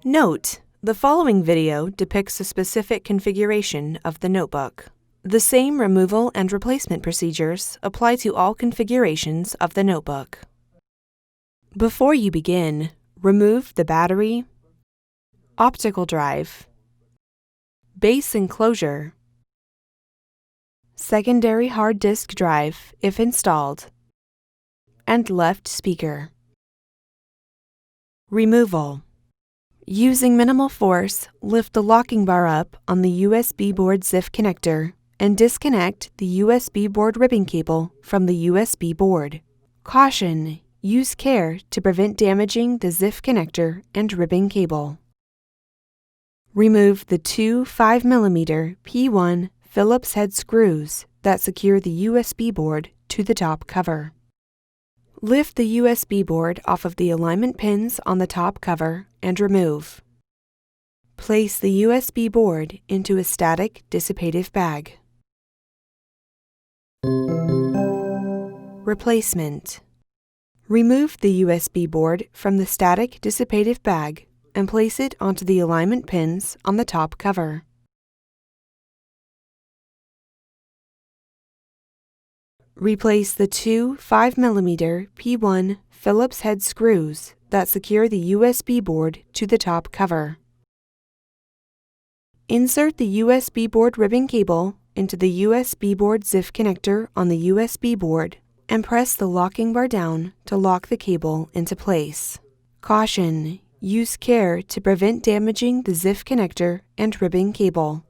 Note: the following video depicts a specific configuration of the notebook. The same removal and replacement procedures apply to all configurations of the notebook. Before you begin, remove the battery, optical drive, base enclosure, secondary hard disk drive if installed, and left speaker. Removal. Using minimal force, lift the locking bar up on the USB board ZIF connector and disconnect the USB board ribbon cable from the USB board. Caution: use care to prevent damaging the ZIF connector and ribbon cable. Remove the two 5mm P1 Phillips head screws that secure the USB board to the top cover. Lift the USB board off of the alignment pins on the top cover and remove. Place the USB board into a static dissipative bag. Replacement. Remove the USB board from the static dissipative bag and place it onto the alignment pins on the top cover. Replace the two 5mm P1 Phillips head screws that secure the USB board to the top cover. Insert the USB board ribbon cable into the USB board ZIF connector on the USB board and press the locking bar down to lock the cable into place. Caution: use care to prevent damaging the ZIF connector and ribbon cable.